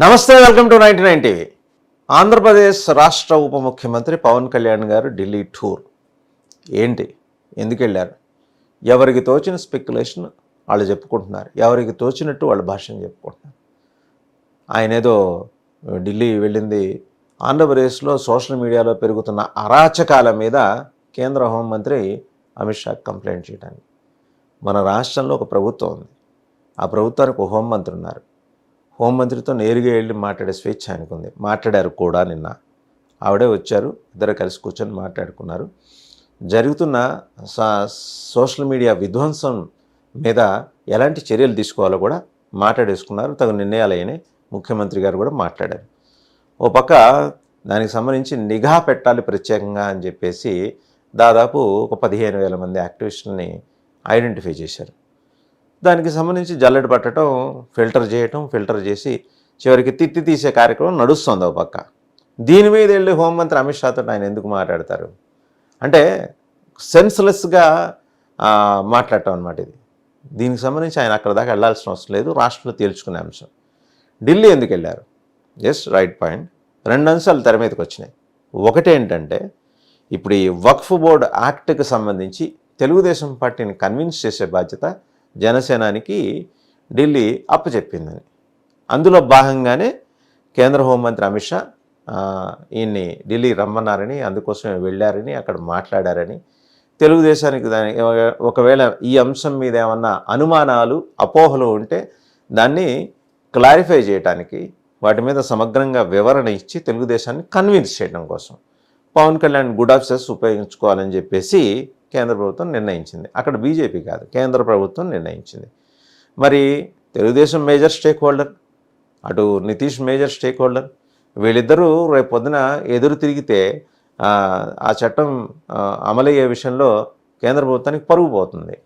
నమస్తే, welcome to 99 TV. Andhra Pradesh రాష్ట్ర ఉప ముఖ్యమంత్రి పవన్ కళ్యాణ్ గారు ఢిల్లీ టూర్ ఏంటి, ఎందుకు వెళ్ళారు? ఎవరికి తోచిన స్పెక్యులేషన్ వాళ్ళు చెప్పుకుంటున్నారు, ఎవరికి తోచినట్టు వాళ్ళ భాషను చెప్పుకుంటున్నారు. ఆయన ఏదో ఢిల్లీ వెళ్ళింది ఆంధ్రప్రదేశ్లో సోషల్ మీడియాలో పెరుగుతున్న అరాచకాల మీద కేంద్ర హోంమంత్రి అమిత్ షా కంప్లైంట్ చేయడానికి. మన రాష్ట్రంలో ఒక ప్రభుత్వం ఉంది, ఆ ప్రభుత్వానికి ఒక హోంమంత్రి ఉన్నారు. హోంమంత్రితో నేరుగా వెళ్ళి మాట్లాడే స్వేచ్ఛ ఆయనకు ఉంది. మాట్లాడారు కూడా. నిన్న ఆవిడే వచ్చారు, ఇద్దరు కలిసి కూర్చొని మాట్లాడుకున్నారు. జరుగుతున్న సోషల్ మీడియా విధ్వంసం మీద ఎలాంటి చర్యలు తీసుకోవాలో కూడా మాట్లాడేసుకున్నారు. తగు నిర్ణయాలైన ముఖ్యమంత్రి గారు కూడా మాట్లాడారు. ఓ పక్క దానికి సంబంధించి నిఘా పెట్టాలి ప్రత్యేకంగా అని చెప్పేసి దాదాపు ఒక 15,000 మంది యాక్టివిస్టులని ఐడెంటిఫై చేశారు. దానికి సంబంధించి జల్లెడ పట్టడం, ఫిల్టర్ చేసి చివరికి తిత్తి తీసే కార్యక్రమం నడుస్తుంది ఒక పక్క. దీని మీద వెళ్ళి హోంమంత్రి అమిత్ షాతో ఆయన ఎందుకు మాట్లాడతారు అంటే సెన్స్లెస్గా మాట్లాడటం అనమాట ఇది. దీనికి సంబంధించి ఆయన అక్కడ దాకా వెళ్లాల్సిన అవసరం లేదు, రాష్ట్రంలో తేల్చుకునే అంశం. ఢిల్లీ ఎందుకు వెళ్ళారు? Just right point. 2 అంశాలు తెర మీదకి వచ్చినాయి. ఒకటేంటంటే ఇప్పుడు ఈ వక్ఫ్ బోర్డ్ యాక్ట్కి సంబంధించి తెలుగుదేశం పార్టీని కన్విన్స్ చేసే బాధ్యత జనసేనానికి ఢిల్లీ అప్పచెప్పిందని. అందులో భాగంగానే కేంద్ర హోంమంత్రి అమిత్ షా ఈయన్ని ఢిల్లీ రమ్మన్నారని, అందుకోసమే వెళ్ళారని, అక్కడ మాట్లాడారని, తెలుగుదేశానికి దాని ఒకవేళ ఈ అంశం మీద ఏమన్నా అనుమానాలు, అపోహలు ఉంటే దాన్ని క్లారిఫై చేయడానికి, వాటి మీద సమగ్రంగా వివరణ ఇచ్చి తెలుగుదేశాన్ని కన్విన్స్ చేయడం కోసం పవన్ కళ్యాణ్ గుడ్ ఆఫీసర్స్ ఉపయోగించుకోవాలని చెప్పేసి కేంద్ర ప్రభుత్వం నిర్ణయించింది. అక్కడ బీజేపీ కాదు, కేంద్ర ప్రభుత్వం నిర్ణయించింది. మరి తెలుగుదేశం మేజర్ స్టేక్ హోల్డర్, అటు నితీష్ మేజర్ స్టేక్ హోల్డర్, వీళ్ళిద్దరూ రేపు పొద్దున ఎదురు తిరిగితే ఆ చట్టం అమలయ్యే విషయంలో కేంద్ర ప్రభుత్వానికి పరుగు పోతుంది.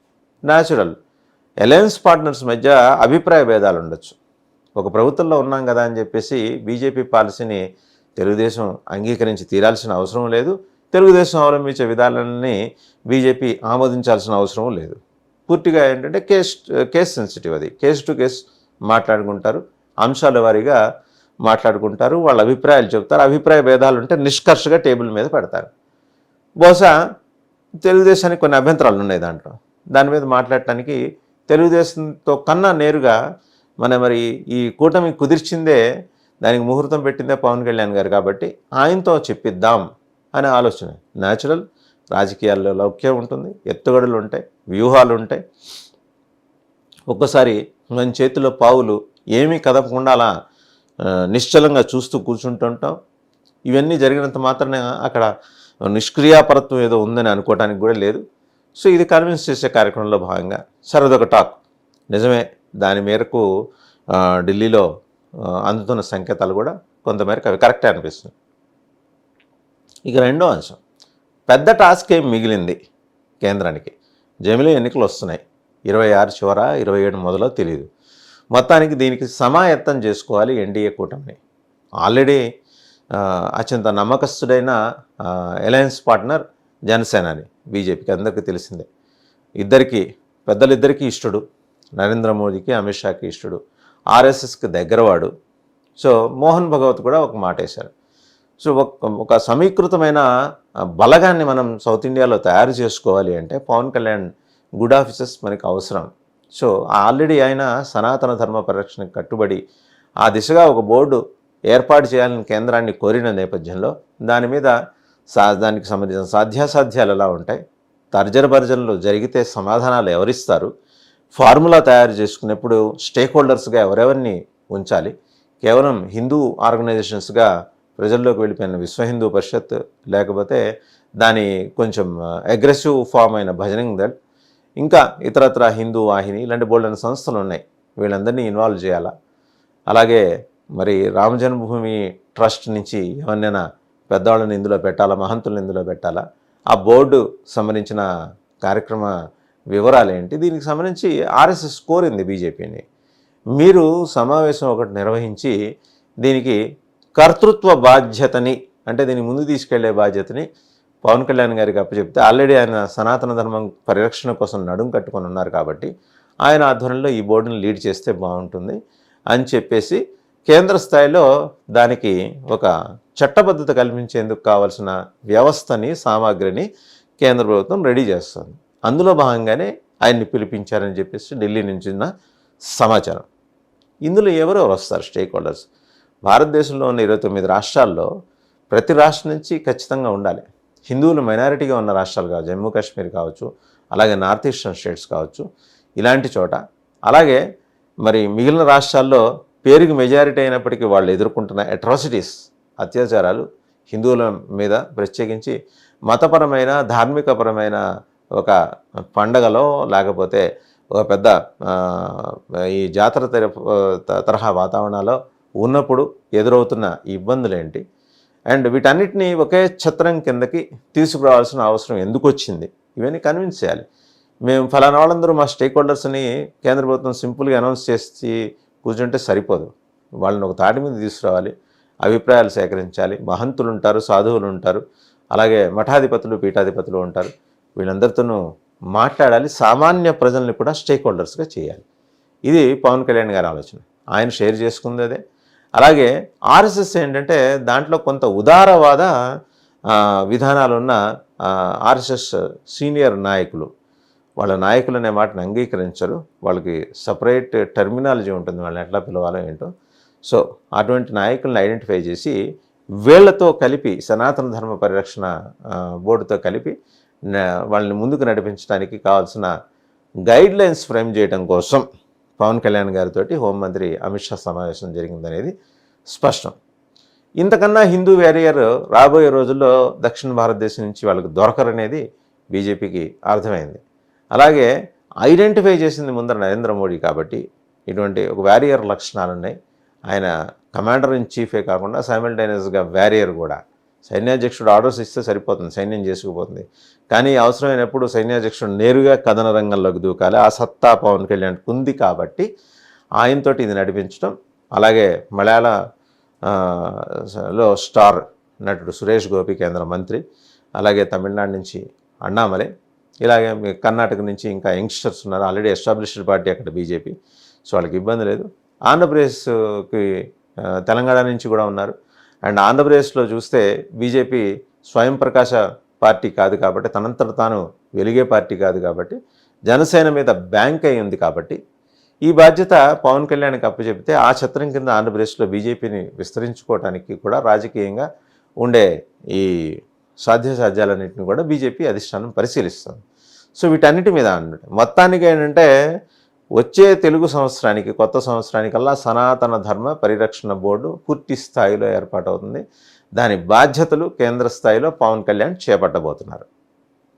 న్యాచురల్. అలయన్స్ పార్ట్నర్స్ మధ్య అభిప్రాయ భేదాలు ఉండొచ్చు. ఒక ప్రభుత్వంలో ఉన్నాం కదా అని చెప్పేసి బీజేపీ పాలసీని తెలుగుదేశం అంగీకరించి తీరాల్సిన అవసరం లేదు, తెలుగుదేశం అవలంబించే విధానాన్ని బీజేపీ ఆమోదించాల్సిన అవసరం లేదు. పూర్తిగా ఏంటంటే కేస్ సెన్సిటివ్, అది కేసు టు కేసు మాట్లాడుకుంటారు, అంశాల వారీగా మాట్లాడుకుంటారు, వాళ్ళ అభిప్రాయాలు చెబుతారు. అభిప్రాయ భేదాలు ఉంటే నిష్కర్షగా టేబుల్ మీద పెడతారు. బహుశా తెలుగుదేశానికి కొన్ని అభ్యంతరాలు ఉన్నాయి దాంట్లో. దాని మీద మాట్లాడటానికి తెలుగుదేశంతో కన్నా నేరుగా మరి ఈ కూటమి కుదిర్చిందే, దానికి ముహూర్తం పెట్టిందే పవన్ కళ్యాణ్ గారు కాబట్టి ఆయనతో చెప్పిద్దాం అనే ఆలోచన. న్యాచురల్. రాజకీయాల్లో లౌక్యం ఉంటుంది, ఎత్తుగడలు ఉంటాయి, వ్యూహాలు ఉంటాయి. ఒక్కోసారి మన చేతిలో పావులు ఏమీ కదపకుండా అలా నిశ్చలంగా చూస్తూ కూర్చుంటుంటాం. ఇవన్నీ జరిగినంత మాత్రమే అక్కడ నిష్క్రియాపరత్వం ఏదో ఉందని అనుకోవడానికి కూడా లేదు. సో ఇది కన్విన్స్ చేసే కార్యక్రమంలో భాగంగా సరదొక టాక్. నిజమే, దాని మేరకు ఢిల్లీలో అందుతున్న సంకేతాలు కూడా కొంతమేరకు అవి కరెక్టే అనిపిస్తుంది. ఇక రెండో అంశం, పెద్ద టాస్క్ ఏం మిగిలింది కేంద్రానికి? జమిలీ ఎన్నికలు వస్తున్నాయి, 26 చివర 27 మొదలో తెలియదు. మొత్తానికి దీనికి సమాయత్తం చేసుకోవాలి ఎన్డీఏ కూటమిని. ఆల్రెడీ అత్యంత నమ్మకస్తుడైన అలయన్స్ పార్ట్నర్ జనసేనాని, బీజేపీకి అందరికీ తెలిసిందే. పెద్దలిద్దరికీ ఇష్టడు, నరేంద్ర మోదీకి అమిత్ షాకి ఇష్టడు, ఆర్ఎస్ఎస్కి దగ్గరవాడు. సో మోహన్ భగవత్ కూడా ఒక మాట వేశారు. సో ఒక సమీకృతమైన బలగాన్ని మనం సౌత్ ఇండియాలో తయారు చేసుకోవాలి అంటే పవన్ కళ్యాణ్ గుడ్ ఆఫీసర్స్ మనకి అవసరం. సో ఆల్రెడీ ఆయన సనాతన ధర్మ పరిరక్షణకు కట్టుబడి ఆ దిశగా ఒక బోర్డు ఏర్పాటు చేయాలని కేంద్రాన్ని కోరిన నేపథ్యంలో దానికి సంబంధించిన సాధ్యాసాధ్యాలు ఎలా ఉంటాయి, తర్జనభర్జనలు జరిగితే సమాధానాలు ఎవరిస్తారు, ఫార్ములా తయారు చేసుకునేప్పుడు స్టేక్ హోల్డర్స్గా ఎవరెవరిని ఉంచాలి, కేవలం హిందూ ఆర్గనైజేషన్స్గా ప్రజల్లోకి వెళ్ళిపోయిన విశ్వ హిందూ పరిషత్, లేకపోతే దాని కొంచెం అగ్రెసివ్ ఫామ్ అయిన భజరంగ్ దళ్, ఇంకా ఇతరత్ర హిందూ వాహిని, ఇలాంటి బోల్డెన్ సంస్థలు ఉన్నాయి, వీళ్ళందరినీ ఇన్వాల్వ్ చేయాలా? అలాగే మరి రామ జన్మభూమి ట్రస్ట్ నుంచి ఎవరినైనా పెద్దవాళ్ళని ఇందులో పెట్టాలా, మహంతులను ఇందులో పెట్టాలా? ఆ బోర్డు సంబంధించిన కార్యక్రమ వివరాలు ఏంటి? దీనికి సంబంధించి ఆర్ఎస్ఎస్ కోరింది బీజేపీని, మీరు సమావేశం ఒకటి నిర్వహించి దీనికి కర్తృత్వ బాధ్యతని, అంటే దీన్ని ముందు తీసుకెళ్లే బాధ్యతని పవన్ కళ్యాణ్ గారికి అప్పచెప్తే, ఆల్రెడీ ఆయన సనాతన ధర్మం పరిరక్షణ కోసం నడుం కట్టుకొని ఉన్నారు కాబట్టి ఆయన ఆధ్వర్యంలో ఈ బోర్డుని లీడ్ చేస్తే బాగుంటుంది అని చెప్పేసి కేంద్ర స్థాయిలో దానికి ఒక చట్టబద్ధత కల్పించేందుకు కావాల్సిన వ్యవస్థని, సామాగ్రిని కేంద్ర ప్రభుత్వం రెడీ చేస్తుంది. అందులో భాగంగానే ఆయన్ని పిలిపించారని చెప్పేసి ఢిల్లీ నుంచి ఉన్న సమాచారం. ఇందులో ఎవరెవరు వస్తారు స్టేక్ హోల్డర్స్? భారతదేశంలో ఉన్న 29 రాష్ట్రాల్లో ప్రతి రాష్ట్రం నుంచి ఖచ్చితంగా ఉండాలి. హిందువులు మైనారిటీగా ఉన్న రాష్ట్రాలు కావచ్చు, జమ్మూ కాశ్మీర్ కావచ్చు, అలాగే నార్త్ ఈస్టర్న్ స్టేట్స్ కావచ్చు, ఇలాంటి చోట. అలాగే మరి మిగిలిన రాష్ట్రాల్లో పేరుకి మెజారిటీ అయినప్పటికీ వాళ్ళు ఎదుర్కొంటున్న అట్రాసిటీస్, అత్యాచారాలు హిందువుల మీద, ప్రత్యేకించి మతపరమైన, ధార్మికపరమైన ఒక పండగలో లేకపోతే ఒక పెద్ద ఈ జాతర తరహా వాతావరణాల్లో ఉన్నప్పుడు ఎదురవుతున్న ఇబ్బందులు ఏంటి, అండ్ వీటన్నిటినీ ఒకే ఛత్రం కిందకి తీసుకురావాల్సిన అవసరం ఎందుకు వచ్చింది, ఇవన్నీ కన్విన్స్ చేయాలి. మేము ఫలానా వాళ్ళందరూ మా స్టేక్ హోల్డర్స్ని కేంద్ర ప్రభుత్వం సింపుల్గా అనౌన్స్ చేసి కూర్చుంటే సరిపోదు. వాళ్ళని ఒక తాటి మీద తీసుకురావాలి, అభిప్రాయాలు సేకరించాలి. మహంతులు ఉంటారు, సాధువులు ఉంటారు, అలాగే మఠాధిపతులు, పీఠాధిపతులు ఉంటారు. వీళ్ళందరితోనూ మాట్లాడాలి. సామాన్య ప్రజల్ని కూడా స్టేక్ హోల్డర్స్గా చేయాలి. ఇది పవన్ కళ్యాణ్ గారి ఆలోచన. ఆయన షేర్ చేసుకుంది అదే. అలాగే ఆర్ఎస్ఎస్ ఏంటంటే దాంట్లో కొంత ఉదారవాద విధానాలున్న ఆర్ఎస్ఎస్ సీనియర్ నాయకులు, వాళ్ళ నాయకులు అనే మాటను అంగీకరించరు. వాళ్ళకి సపరేట్ టెర్మినాలజీ ఉంటుంది, వాళ్ళని ఎట్లా పిలవాలో ఏంటో. సో అటువంటి నాయకులను ఐడెంటిఫై చేసి వీళ్లతో కలిపి సనాతన ధర్మ పరిరక్షణ బోర్డుతో కలిపి వాళ్ళని ముందుకు నడిపించడానికి కావాల్సిన గైడ్ లైన్స్ ఫ్రేమ్ చేయడం కోసం పవన్ కళ్యాణ్ గారితో హోంమంత్రి అమిత్ షా సమావేశం జరిగిందనేది స్పష్టం. ఇంతకన్నా హిందూ వ్యారియర్ రాబోయే రోజుల్లో దక్షిణ భారతదేశం నుంచి వాళ్ళకి దొరకరనేది బీజేపీకి అర్థమైంది. అలాగే ఐడెంటిఫై చేసింది ముందర నరేంద్ర మోడీ కాబట్టి ఇటువంటి ఒక వ్యారియర్ లక్షణాలు ఉన్నాయి. ఆయన కమాండర్ ఇన్ చీఫే కాకుండా సైమల్టేనియస్గా వ్యారియర్ కూడా. సైన్యాధ్యక్షుడు ఆర్డర్స్ ఇస్తే సరిపోతుంది, సైన్యం చేసుకుపోతుంది. కానీ అవసరమైనప్పుడు సైన్యాధ్యక్షుడు నేరుగా కథన రంగంలోకి దూకాలి. ఆ సత్తా పవన్ కళ్యాణ్ ఉంది కాబట్టి ఆయనతోటి ఇది నడిపించడం. అలాగే మలయాళలో స్టార్ నటుడు సురేష్ గోపి కేంద్ర మంత్రి, అలాగే తమిళనాడు నుంచి అన్నామలై, ఇలాగే కర్ణాటక నుంచి ఇంకా యంగ్స్టర్స్ ఉన్నారు. ఆల్రెడీ ఎస్టాబ్లిష్డ్ పార్టీ అక్కడ బీజేపీ, సో వాళ్ళకి ఇబ్బంది లేదు. ఆంధ్రప్రదేశ్కి తెలంగాణ నుంచి కూడా ఉన్నారు. అండ్ ఆంధ్రప్రదేశ్లో చూస్తే బీజేపీ స్వయం ప్రకాశ పార్టీ కాదు కాబట్టి, తనంతట తాను వెలిగే పార్టీ కాదు కాబట్టి, జనసేన మీద బ్యాంక్ అయి ఉంది కాబట్టి ఈ బాధ్యత పవన్ కళ్యాణ్కి అప్పచెప్తే ఆ ఛత్రం కింద ఆంధ్రప్రదేశ్లో బీజేపీని విస్తరించుకోవడానికి కూడా రాజకీయంగా ఉండే ఈ సాధ్యాసాధ్యాలన్నింటినీ కూడా బీజేపీ అధిష్టానం పరిశీలిస్తుంది. సో వీటన్నిటి మీద అన్నట్టు మొత్తానికి ఏంటంటే వచ్చే తెలుగు సంవత్సరానికి, కొత్త సంవత్సరానికల్లా సనాతన ధర్మ పరిరక్షణ బోర్డు పూర్తి స్థాయిలో ఏర్పాటవుతుంది. దాని బాధ్యతలు కేంద్ర స్థాయిలో పవన్ కళ్యాణ్ చేపట్టబోతున్నారు.